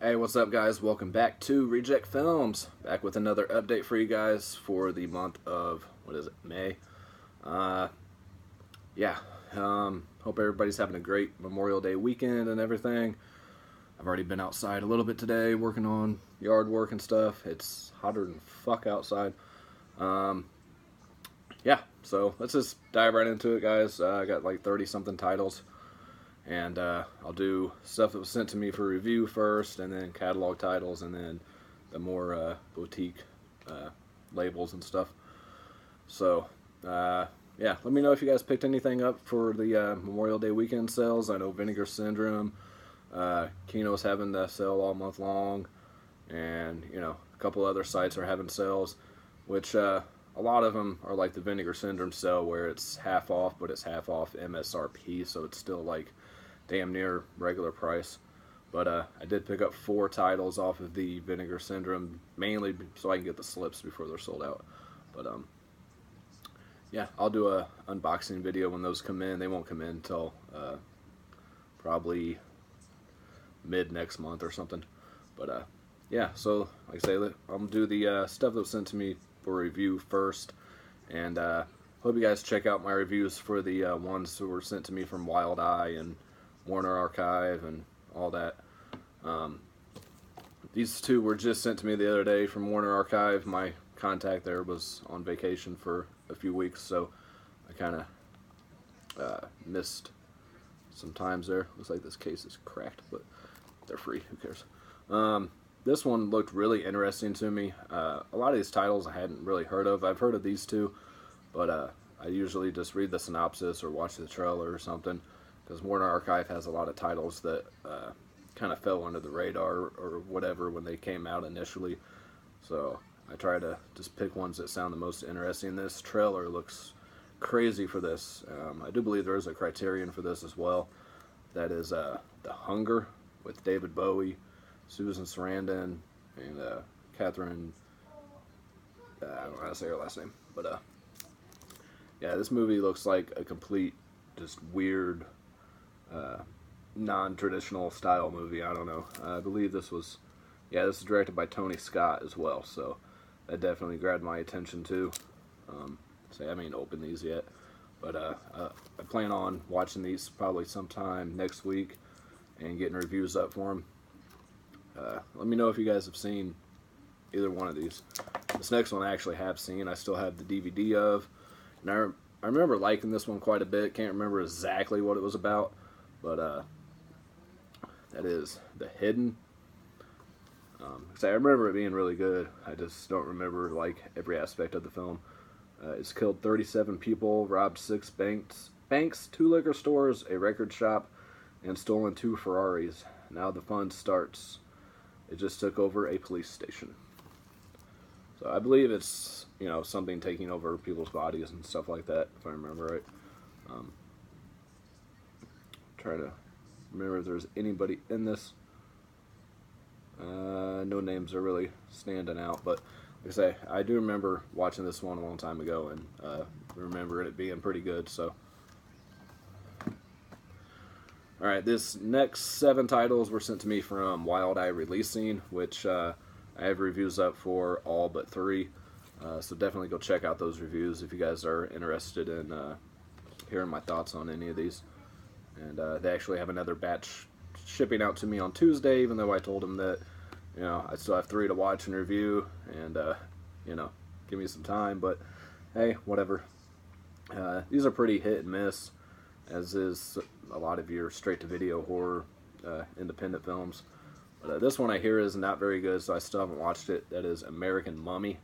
Hey, what's up, guys? Welcome back to Reject Films. Back with another update for you guys for the month of, May. Hope everybody's having a great Memorial Day weekend and everything. I've already been outside a little bit today working on yard work and stuff. It's hotter than fuck outside. So let's just dive right into it, guys. I got like 30-something titles. And I'll do stuff that was sent to me for review first, and then catalog titles, and then the more boutique labels and stuff. So, let me know if you guys picked anything up for the Memorial Day weekend sales. I know Vinegar Syndrome, Kino's having the sale all month long, and, a couple other sites are having sales, which a lot of them are like the Vinegar Syndrome sale, where it's half off, but it's half off MSRP, so it's still like damn near regular price. But I did pick up 4 titles off of the Vinegar Syndrome, mainly so I can get the slips before they're sold out. But I'll do a unboxing video when those come in. They won't come in until probably mid next month or something. But so like I say, I'm gonna do the stuff that was sent to me for review first, and hope you guys check out my reviews for the ones that were sent to me from Wild Eye and Warner Archive and all that. These 2 were just sent to me the other day from Warner Archive. My contact there was on vacation for a few weeks, so I kind of missed some times there. Looks like this case is cracked, but they're free. Who cares? This one looked really interesting to me. A lot of these titles I hadn't really heard of. I've heard of these 2, but I usually just read the synopsis or watch the trailer or something, because Warner Archive has a lot of titles that kind of fell under the radar or whatever when they came out initially. So I try to just pick ones that sound the most interesting. This trailer looks crazy for this. I do believe there is a Criterion for this as well. That is The Hunger with David Bowie, Susan Sarandon, and Catherine, I don't know how to say her last name, but this movie looks like a complete, just weird, non-traditional style movie. I don't know. I believe this is directed by Tony Scott as well, so that definitely grabbed my attention too. I haven't opened these yet, but I plan on watching these probably sometime next week and getting reviews up for them. Let me know if you guys have seen either one of these. This next one I actually have seen. I still have the DVD of, and I remember liking this one quite a bit. Can't remember exactly what it was about, but that is The Hidden. I remember it being really good. I just don't remember like every aspect of the film. It's killed 37 people, robbed 6 banks, 2 liquor stores, a record shop, and stolen 2 Ferraris. Now the fun starts. It just took over a police station. So I believe it's, something taking over people's bodies and stuff like that, if I remember right. Try to remember if there's anybody in this. No names are really standing out, but like I say, I do remember watching this one a long time ago, and remember it being pretty good. So, alright, this next 7 titles were sent to me from Wild Eye Releasing, which I have reviews up for all but 3. So definitely go check out those reviews if you guys are interested in hearing my thoughts on any of these. And they actually have another batch shipping out to me on Tuesday, even though I told them that, I still have 3 to watch and review, and, give me some time, but hey, whatever. These are pretty hit and miss, as is a lot of your straight-to-video horror independent films. But this one I hear is not very good, so I still haven't watched it. That is American Mummy.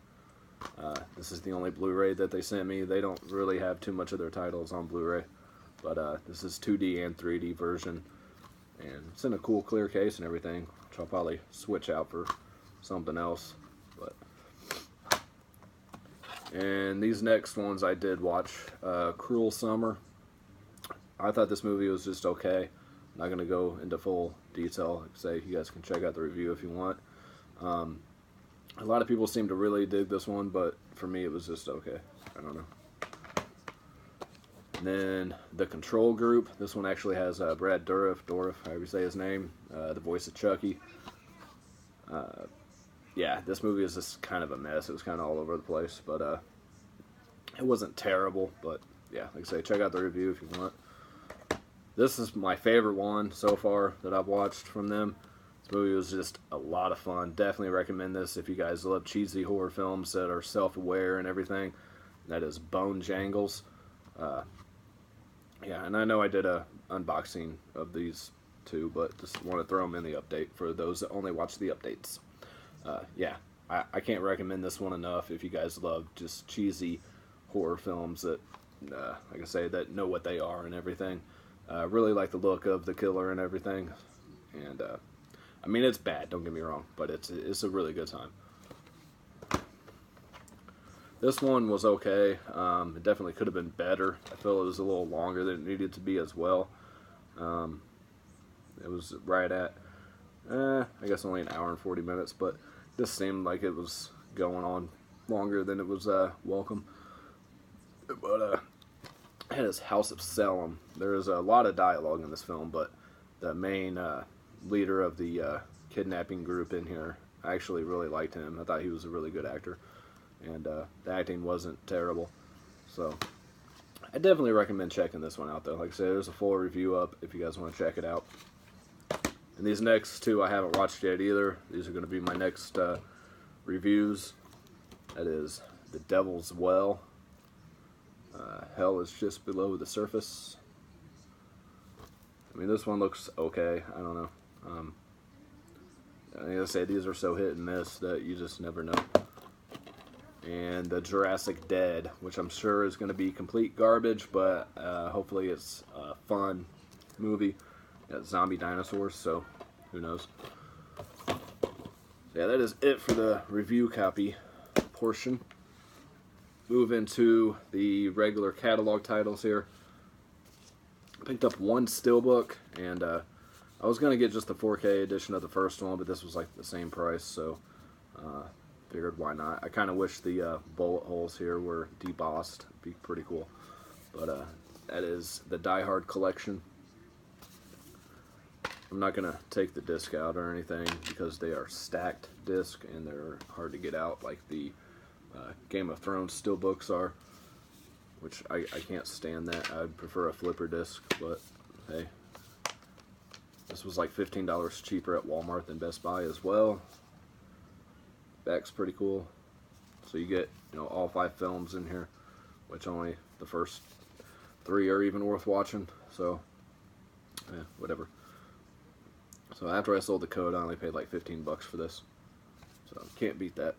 This is the only Blu-ray that they sent me. They don't really have too much of their titles on Blu-ray, but this is 2D and 3D version, and it's in a cool clear case and everything, which I'll probably switch out for something else. And these next ones I did watch. Cruel Summer. I thought this movie was just okay. I'm not going to go into full detail. Like I say, you guys can check out the review if you want. A lot of people seem to really dig this one, but for me it was just okay. I don't know. And then The Control Group. This one actually has Brad Dourif, however you say his name, the voice of Chucky. Yeah, this movie is just kind of a mess. It was kind of all over the place, but it wasn't terrible. But yeah, like I say, check out the review if you want. This is my favorite one so far that I've watched from them. This movie was just a lot of fun. Definitely recommend this if you guys love cheesy horror films that are self-aware and everything. That is Jangles. Yeah, and I know I did a unboxing of these two, but just want to throw them in the update for those that only watch the updates. Yeah, I can't recommend this one enough if you guys love just cheesy horror films that, like I say, that know what they are and everything. Really like the look of the killer and everything. And, I mean, it's bad, don't get me wrong, but it's a really good time. This one was okay. It definitely could have been better. I feel it was a little longer than it needed to be as well. It was right at, I guess only an hour and 40 minutes, but this seemed like it was going on longer than it was welcome. But it is House of Salem. There is a lot of dialogue in this film, but the main leader of the kidnapping group in here, I actually really liked him. I thought he was a really good actor. And the acting wasn't terrible. So I definitely recommend checking this one out, though. Like I said, there's a full review up if you guys want to check it out. And these next two I haven't watched yet either. These are going to be my next reviews. That is The Devil's Well. Hell is Just Below the Surface. I mean, this one looks okay. I don't know. Like I say, these are so hit and miss that you just never know. And The Jurassic Dead, which I'm sure is going to be complete garbage, but hopefully it's a fun movie. Got zombie dinosaurs, so who knows. So yeah, that is it for the review copy portion. Move into the regular catalog titles here. Picked up one steelbook, and I was going to get just the 4K edition of the first one, but this was like the same price, so figured why not. I kind of wish the bullet holes here were debossed. It'd be pretty cool. But that is the Die Hard collection. I'm not going to take the disc out or anything because they are stacked disc and they're hard to get out like the Game of Thrones steelbooks are, which I can't stand that. I'd prefer a flipper disc, but hey. This was like $15 cheaper at Walmart than Best Buy as well. Back's pretty cool. So you get, you know, all 5 films in here, which only the first 3 are even worth watching. So, yeah, whatever. So after I sold the code, I only paid like 15 bucks for this. So can't beat that.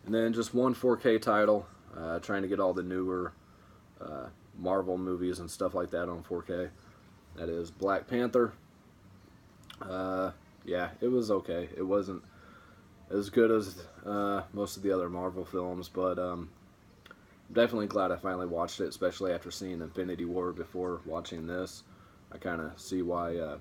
And then just one 4K title. Trying to get all the newer Marvel movies and stuff like that on 4K. That is Black Panther. Yeah, it was okay. It wasn't as good as most of the other Marvel films, but I'm definitely glad I finally watched it, especially after seeing Infinity War before watching this. I kind of see why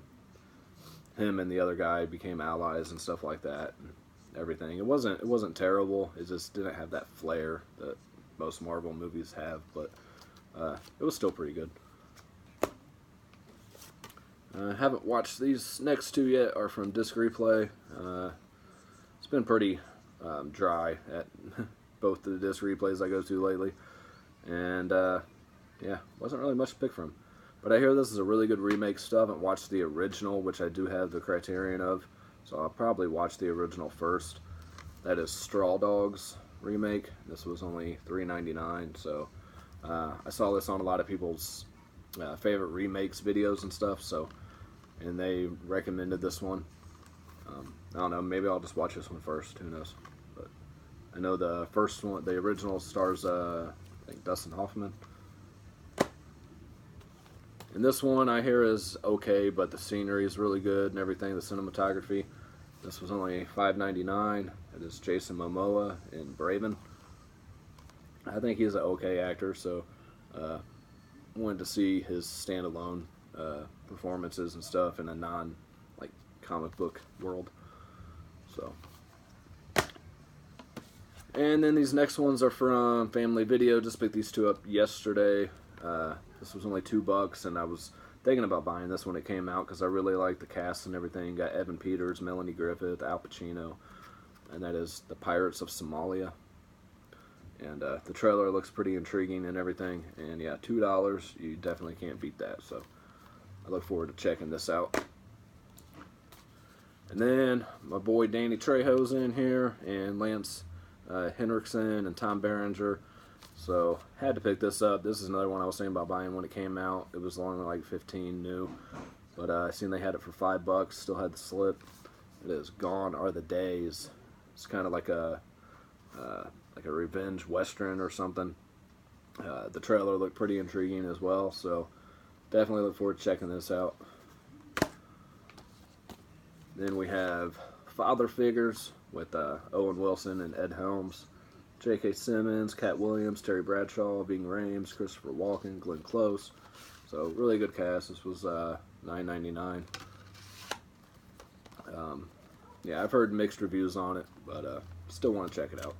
him and the other guy became allies and stuff like that and everything. It wasn't terrible. It just didn't have that flair that most Marvel movies have, but it was still pretty good. I haven't watched these next two yet. Are from Disc Replay. It's been pretty dry at both the Disc Replays I go to lately, and yeah, wasn't really much to pick from. But I hear this is a really good remake. Still haven't watched the original, which I do have the Criterion of, so I'll probably watch the original first. That is Straw Dogs remake. This was only $3.99, so I saw this on a lot of people's favorite remakes videos and stuff, so, and they recommended this one. I don't know, maybe I'll just watch this one first, who knows. But I know the first one, the original, stars I think Dustin Hoffman. And this one I hear is okay, but the scenery is really good and everything, the cinematography. This was only $5.99. It is Jason Momoa in Braven. I think he's an okay actor, so wanted to see his standalone performances and stuff in a non-like comic book world. So, and then these next ones are from Family Video. Just picked these two up yesterday. This was only $2, and I was thinking about buying this when it came out because I really like the cast and everything. Got Evan Peters, Melanie Griffith, Al Pacino, and that is The Pirates of Somalia. And the trailer looks pretty intriguing and everything. And yeah, $2, you definitely can't beat that. So I look forward to checking this out. And then my boy Danny Trejo's in here, and Lance Henriksen and Tom Berenger. So had to pick this up. This is another one I was thinking about buying when it came out. It was only like 15 new, but I seen they had it for $5. Still had the slip. It is Gone Are the Days. It's kind of like a revenge western or something. The trailer looked pretty intriguing as well, so definitely look forward to checking this out. Then we have Father Figures with Owen Wilson and Ed Helms, J.K. Simmons, Cat Williams, Terry Bradshaw, Ving Rhames, Christopher Walken, Glenn Close. So really good cast. This was $9.99. Yeah, I've heard mixed reviews on it, but still want to check it out.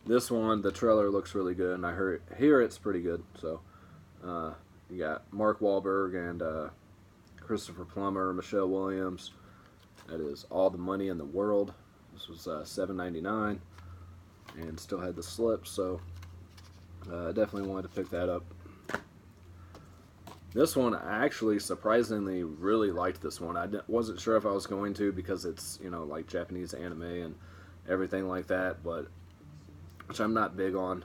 This one, the trailer looks really good, and I hear it's pretty good. So you got Mark Wahlberg and Christopher Plummer, Michelle Williams. That is All the Money in the World. This was $7.99, and still had the slip, so definitely wanted to pick that up. This one, I actually surprisingly really liked this one. I wasn't sure if I was going to because it's, you know, like Japanese anime and everything like that, but which I'm not big on.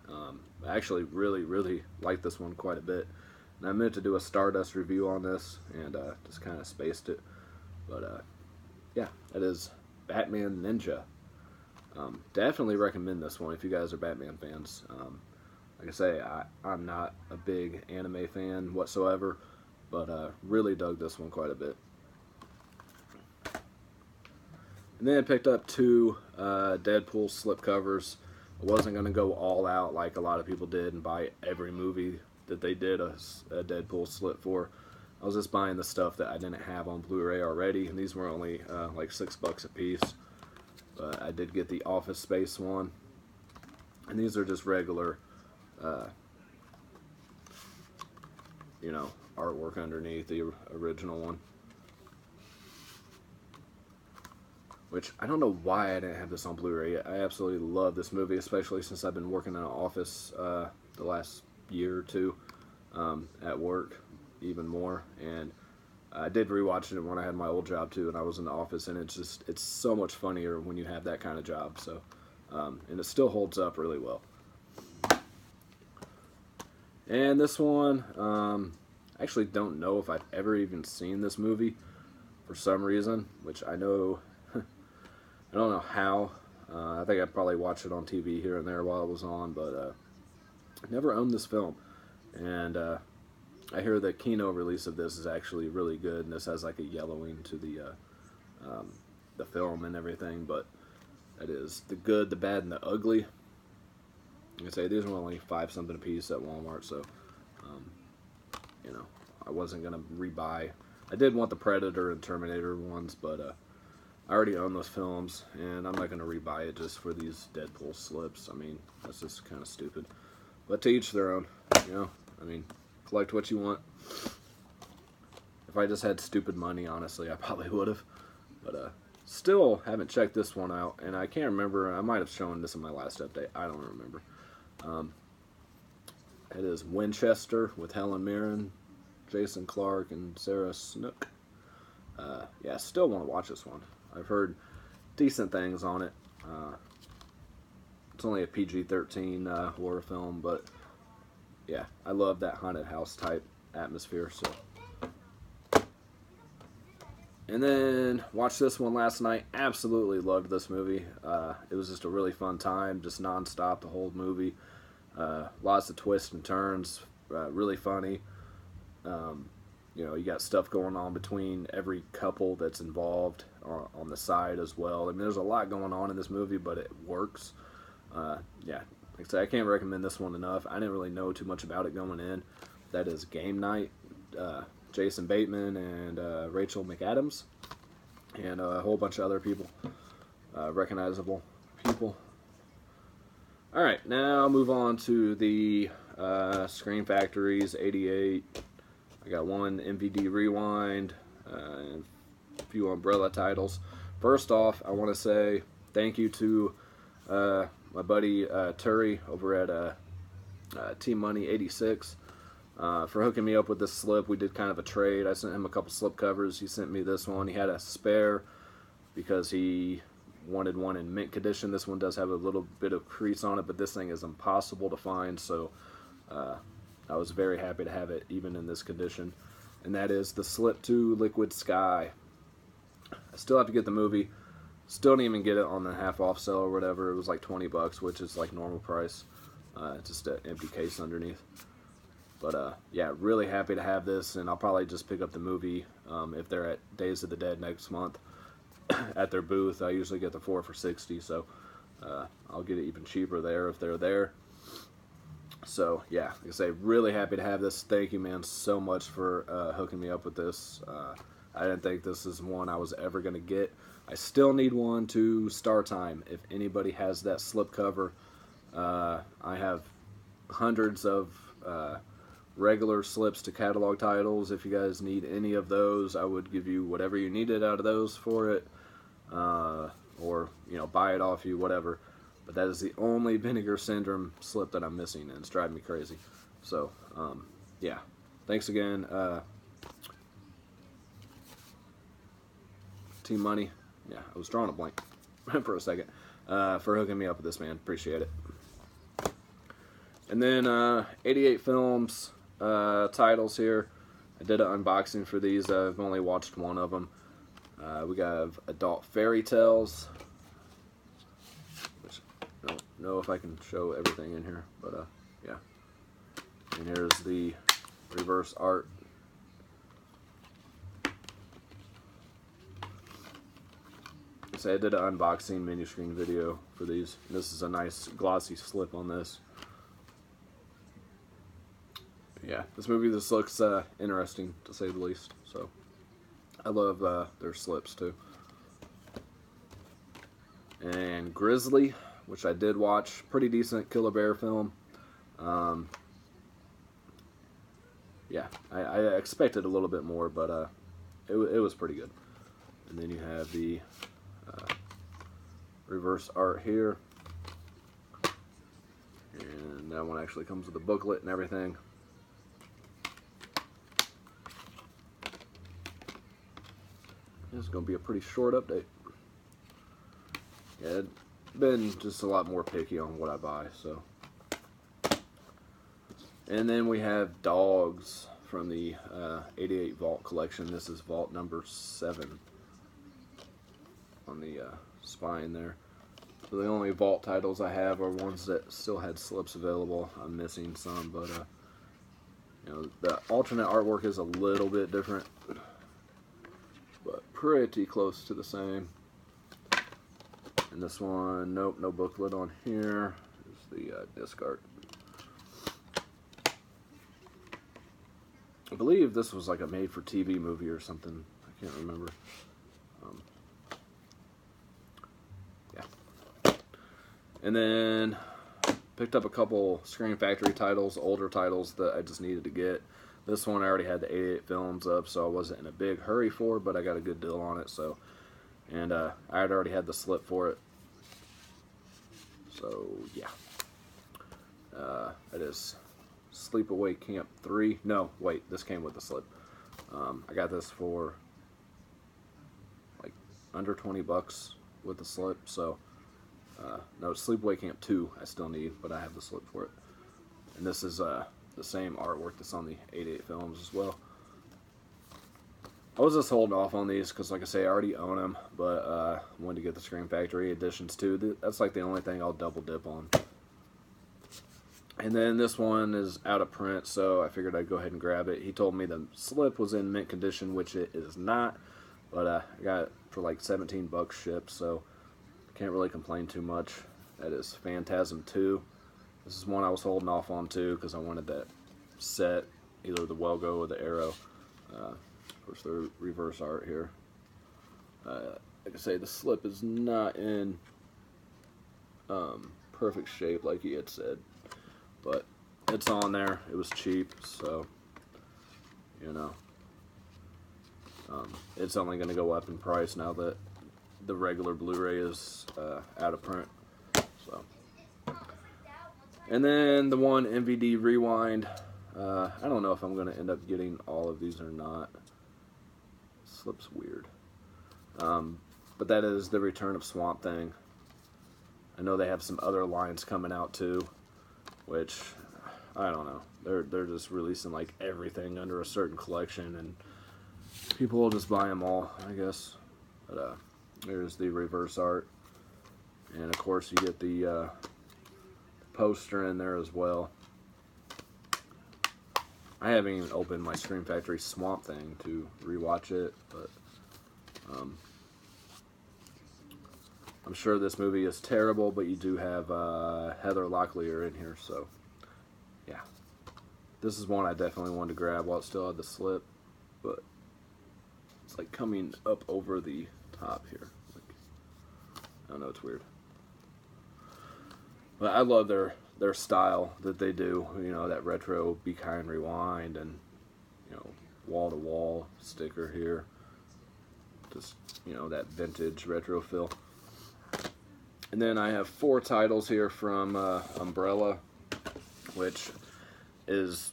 I actually really liked this one quite a bit. And I meant to do a Stardust review on this and just kind of spaced it. But yeah, that is Batman Ninja. Definitely recommend this one if you guys are Batman fans. Like I say, I'm not a big anime fan whatsoever, but really dug this one quite a bit. And then I picked up 2 Deadpool slipcovers. I wasn't going to go all out like a lot of people did and buy every movie that they did a Deadpool slip for. I was just buying the stuff that I didn't have on Blu-ray already, and these were only like $6 a piece. But I did get the Office Space one, and these are just regular you know, artwork underneath the original one. Which, I don't know why I didn't have this on Blu-ray. I absolutely love this movie, especially since I've been working in an office the last year or two at work, even more. And I did rewatch it when I had my old job too, and I was in the office, and it's so much funnier when you have that kind of job. So, and it still holds up really well. And this one, I actually don't know if I've ever even seen this movie for some reason, which I know, I don't know how. I think I probably watched it on TV here and there while it was on, but I never owned this film. And I hear the Kino release of this is actually really good, and this has like a yellowing to the film and everything, but that is The Good, the Bad, and the Ugly. Like I say, these were only 5 something a piece at Walmart, so you know, I wasn't gonna rebuy. I did want the Predator and Terminator ones, but I already own those films, and I'm not gonna rebuy it just for these Deadpool slips. I mean, that's just kind of stupid. But to each their own, you know. I mean, collect what you want. If I just had stupid money, honestly, I probably would have. But still haven't checked this one out, and I can't remember. I might have shown this in my last update. I don't remember. It is Winchester with Helen Mirren, Jason Clarke, and Sarah Snook. Yeah, still want to watch this one. I've heard decent things on it. It's only a PG-13 horror film, but yeah, I love that haunted house type atmosphere. So, and then watched this one last night. Absolutely loved this movie. It was just a really fun time, just nonstop the whole movie. Lots of twists and turns. Really funny. You know, you got stuff going on between every couple that's involved on the side as well. I mean, there's a lot going on in this movie, but it works. Yeah, like I said, I can't recommend this one enough. I didn't really know too much about it going in. That is Game Night. Jason Bateman and Rachel McAdams, and a whole bunch of other people, recognizable people. Alright, now move on to the Screen Factories, 88. I got one MVD Rewind, and a few Umbrella titles. First off, I want to say thank you to my buddy Turi over at Team Money 86 for hooking me up with this slip. We did kind of a trade. I sent him a couple slip covers. He sent me this one. He had a spare because he wanted one in mint condition. This one does have a little bit of crease on it, but this thing is impossible to find, so I was very happy to have it even in this condition. And that is the Slip 2 Liquid Sky. I still have to get the movie. Still didn't even get it on the half off sale or whatever. It was like 20 bucks, which is like normal price. Just an empty case underneath. But yeah, really happy to have this, and I'll probably just pick up the movie if they're at Days of the Dead next month at their booth. I usually get the 4 for $60, so I'll get it even cheaper there if they're there. So yeah, like I say, really happy to have this. Thank you, man, so much for hooking me up with this. I didn't think this is one I was ever going to get. I still need one to Star Time. If anybody has that slip cover, I have hundreds of regular slips to catalog titles. If you guys need any of those, I would give you whatever you needed out of those for it, or buy it off you, whatever. But that is the only Vinegar Syndrome slip that I'm missing, and it's driving me crazy. So yeah, thanks again, Team Money. Yeah, I was drawing a blank for a second, for hooking me up with this, man. Appreciate it. And then 88 Films titles here. I did an unboxing for these. I've only watched one of them. We got Adult Fairy Tales, which I don't know if I can show everything in here, but yeah. And here's the reverse art. So I did an unboxing mini screen video for these. This is a nice glossy slip on this. Yeah, this movie just looks interesting, to say the least. So I love their slips too. And Grizzly, which I did watch, pretty decent Kill a Bear film. Yeah, I expected a little bit more, but it was pretty good. And then you have the reverse art here, and that one actually comes with a booklet and everything. This is going to be a pretty short update. Yeah, I've been just a lot more picky on what I buy, so. And then we have Dogs from the 88 Vault collection. This is Vault number 7 on the spine there. So the only Vault titles I have are ones that still had slips available. I'm missing some, but the alternate artwork is a little bit different, but pretty close to the same. And this one, nope, no booklet on here. Here's the disc art. I believe this was like a made-for-TV movie or something. I can't remember. Yeah. And then picked up a couple Screen Factory titles, older titles that I just needed to get. This one I already had the 88 Films up, so I wasn't in a big hurry for, but I got a good deal on it. So, and I had already had the slip for it. So yeah, it is Sleepaway Camp 3. No, wait, this came with the slip. I got this for like under 20 bucks with the slip. So no, Sleepaway Camp 2 I still need, but I have the slip for it. And this is the same artwork that's on the 88 Films as well. I was just holding off on these because, like I say, I already own them, but wanted to get the Screen Factory editions too. That's like the only thing I'll double dip on. And then this one is out of print, so I figured I'd go ahead and grab it. He told me the slip was in mint condition, which it is not, but I got it for like 17 bucks shipped, so can't really complain too much. That is Phantasm 2. This is one I was holding off on too because I wanted that set, either the Welgo or the Arrow. Of course, the reverse art here. Like I say, the slip is not in perfect shape like he had said, but it's on there. It was cheap, so, you know, it's only going to go up in price now that the regular Blu-ray is out of print. So, and then the one MVD Rewind. I don't know if I'm going to end up getting all of these or not. Slips weird. But that is the Return of Swamp Thing. I know they have some other lines coming out too, which I don't know. They're just releasing like everything under a certain collection, and people will just buy them all, I guess. But there's the reverse art, and of course you get the poster in there as well. I haven't even opened my Scream Factory Swamp Thing to rewatch it, but I'm sure this movie is terrible, but you do have Heather Locklear in here, so yeah. This is one I definitely wanted to grab while it still had the slip, but it's like coming up over the top here. Like, I don't know, it's weird. But I love their style that they do, you know, that retro Be Kind Rewind and, you know, wall-to-wall sticker here. Just, you know, that vintage retro feel. And then I have 4 titles here from Umbrella, which is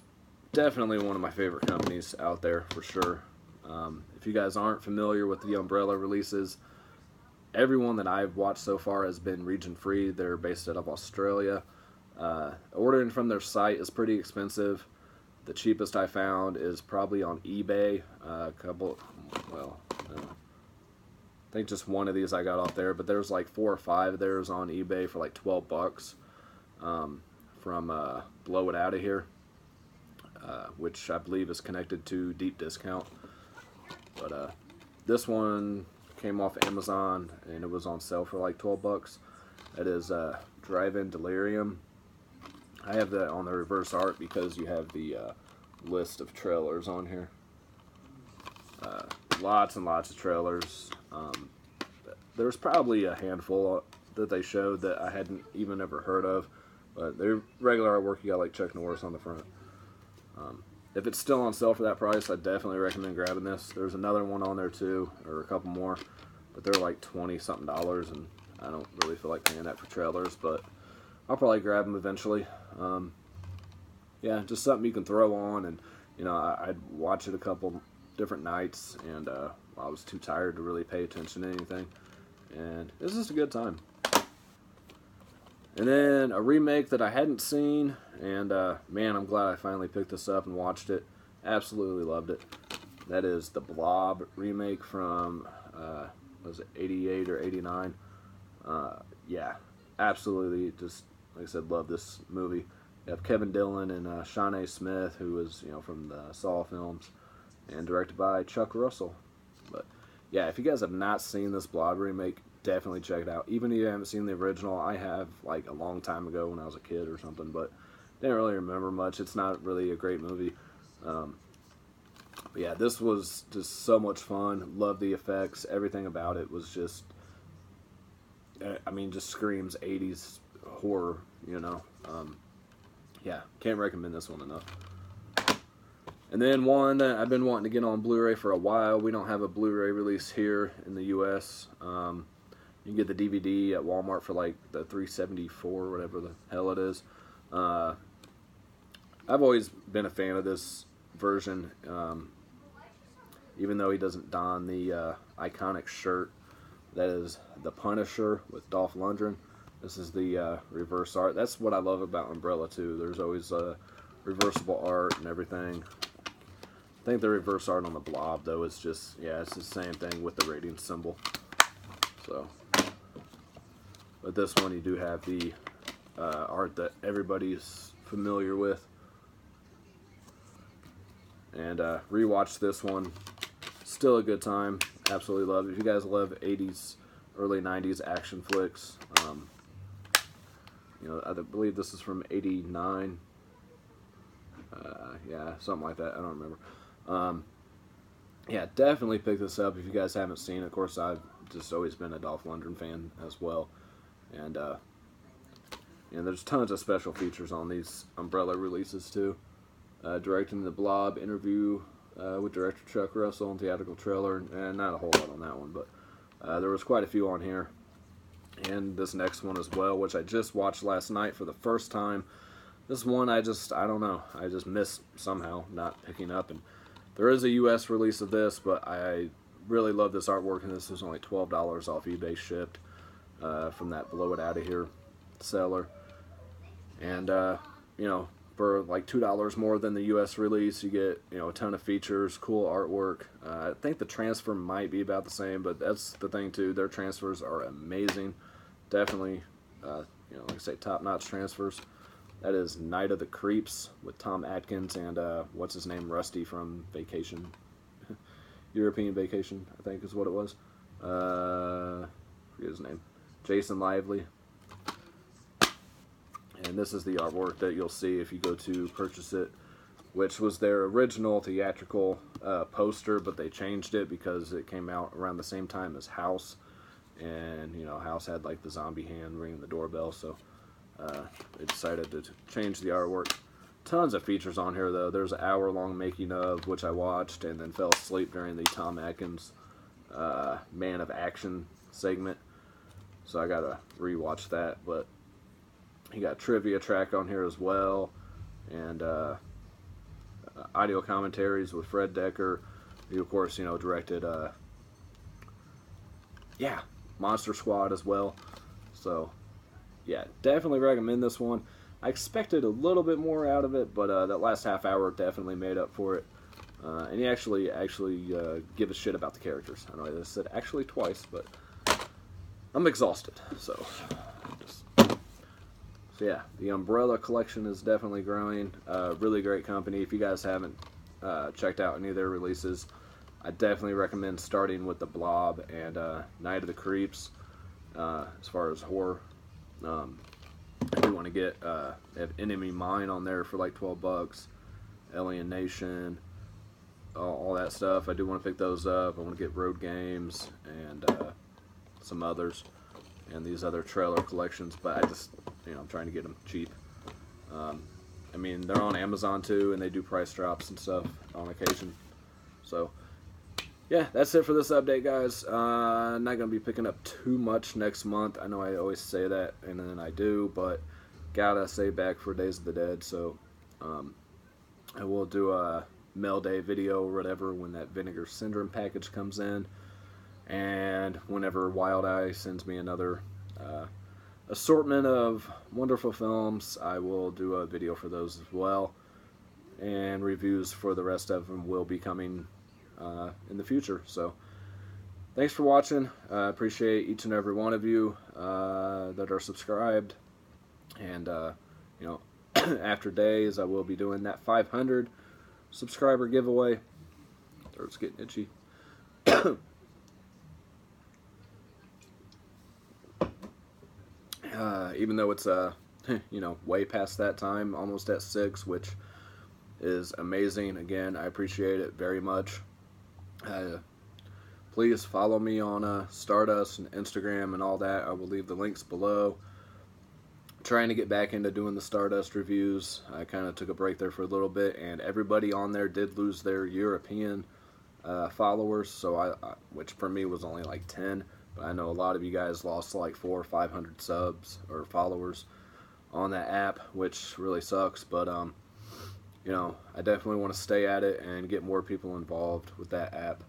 definitely one of my favorite companies out there for sure. If you guys aren't familiar with the Umbrella releases, everyone that I've watched so far has been region free. They're based out of Australia. Ordering from their site is pretty expensive. The cheapest I found is probably on eBay. I think just one of these I got off there, but there's like 4 or 5 of theirs on eBay for like $12 from Blow It Outta Here, which I believe is connected to Deep Discount. But this one came off Amazon and it was on sale for like $12. That is Drive-In Delirium. I have that on the reverse art because you have the list of trailers on here. Lots and lots of trailers. There's probably a handful that they showed that I hadn't even ever heard of, but they're regular artwork. You got like Chuck Norris on the front. If it's still on sale for that price, I definitely recommend grabbing this. There's another one on there too, or a couple more, but they're like $20-something, and I don't really feel like paying that for trailers, but I'll probably grab them eventually. Yeah, just something you can throw on, and you know, I'd watch it a couple different nights, and I was too tired to really pay attention to anything, and it's just a good time. And then a remake that I hadn't seen, and man, I'm glad I finally picked this up and watched it. Absolutely loved it. That is the Blob remake from, was it 88 or 89? Yeah, absolutely, just, like I said, love this movie. You have Kevin Dillon and Shawnee Smith, who was, you know, from the Saw films, and directed by Chuck Russell. But yeah, if you guys have not seen this Blob remake, definitely check it out. Even if you haven't seen the original, I have like a long time ago when I was a kid or something, but didn't really remember much. It's not really a great movie. But yeah, this was just so much fun. Loved the effects. Everything about it was just, I mean, just screams 80s horror, you know. Yeah, can't recommend this one enough. And then one that I've been wanting to get on Blu-ray for a while. We don't have a Blu-ray release here in the U.S. You can get the DVD at Walmart for like the $3.74, whatever the hell it is. I've always been a fan of this version, even though he doesn't don the iconic shirt that is the Punisher with Dolph Lundgren. This is the reverse art. That's what I love about Umbrella too. There's always reversible art and everything. I think the reverse art on the Blob though is just, yeah, it's the same thing with the rating symbol. So, but this one you do have the art that everybody's familiar with. And rewatched this one. Still a good time. Absolutely love it. If you guys love 80s, early 90s action flicks, you know, I believe this is from 89. Yeah, something like that. I don't remember. Yeah, definitely pick this up if you guys haven't seen it. Of course, I've just always been a Dolph Lundgren fan as well. And And there's tons of special features on these Umbrella releases too. Directing the Blob interview with director Chuck Russell and theatrical trailer, and not a whole lot on that one, but there was quite a few on here. And this next one as well, which I just watched last night for the first time. This one I don't know, I just missed somehow not picking up. And there is a US release of this, but I really love this artwork, and this was only $12 off eBay shipped from that Blow It Out of Here seller. And you know, for like $2 more than the US release, you get, you know, a ton of features, cool artwork. I think the transfer might be about the same, but that's the thing too, their transfers are amazing. Definitely you know, like I say, top-notch transfers. That is Night of the Creeps with Tom Atkins and what's his name, Rusty from Vacation. European Vacation, I think is what it was. Forget his name. Jason Lively. And this is the artwork that you'll see if you go to purchase it, which was their original theatrical poster, but they changed it because it came out around the same time as House. And, you know, House had like the zombie hand ringing the doorbell, so they decided to change the artwork. Tons of features on here, though. There's an hour-long making of, which I watched and then fell asleep during the Tom Atkins Man of Action segment. So I gotta rewatch that. But he got a trivia track on here as well, and audio commentaries with Fred Decker, who of course, you know, directed Monster Squad as well. So yeah, definitely recommend this one. I expected a little bit more out of it, but that last half hour definitely made up for it. And he actually give a shit about the characters. I know I said actually twice, but I'm exhausted. So yeah, the Umbrella collection is definitely growing. Really great company. If you guys haven't checked out any of their releases, I definitely recommend starting with the Blob and Night of the Creeps. As far as horror, I do want to get they have Enemy Mine on there for like $12. Alien Nation, all that stuff. I do want to pick those up. I want to get Road Games and some others, and these other trailer collections. But I just, you know, I'm trying to get them cheap. I mean, they're on Amazon too, and they do price drops and stuff on occasion. So yeah, that's it for this update, guys. I'm not going to be picking up too much next month. I know I always say that, and then I do, but gotta save back for Days of the Dead, so I will do a mail day video or whatever when that Vinegar Syndrome package comes in, and whenever Wild Eye sends me another assortment of wonderful films, I will do a video for those as well, and reviews for the rest of them will be coming in the future. So thanks for watching. I appreciate each and every one of you that are subscribed, and you know, after days I will be doing that 500 subscriber giveaway. Throat's getting itchy. Even though it's you know, way past that time, almost at 6, which is amazing. Again, I appreciate it very much. Please follow me on Stardust and Instagram and all that. I will leave the links below. I'm trying to get back into doing the Stardust reviews. I kind of took a break there for a little bit, and everybody on there did lose their European followers, so which for me was only like 10, but I know a lot of you guys lost like 400 or 500 subs or followers on that app, which really sucks. But you know, I definitely want to stay at it and get more people involved with that app.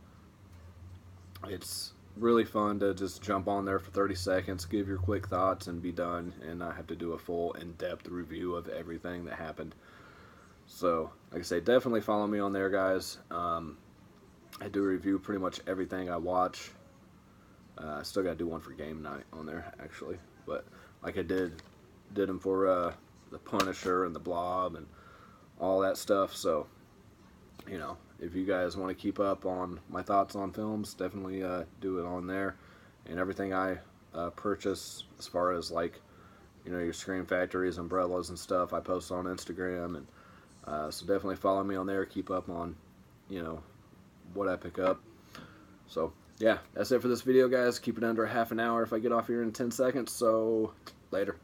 It's really fun to just jump on there for 30 seconds, give your quick thoughts, and be done, and not have to do a full in-depth review of everything that happened. So, like I say, definitely follow me on there, guys. I do review pretty much everything I watch. I still got to do one for game night on there, actually. But, like I did them for the Punisher and the Blob and all that stuff. So, you know, if you guys want to keep up on my thoughts on films, definitely do it on there. And everything I purchase, as far as like, you know, your Scream Factories, umbrellas and stuff, I post on Instagram. And so definitely follow me on there. Keep up on, you know, what I pick up. So yeah, that's it for this video, guys. Keep it under half an hour if I get off here in 10 seconds. So later.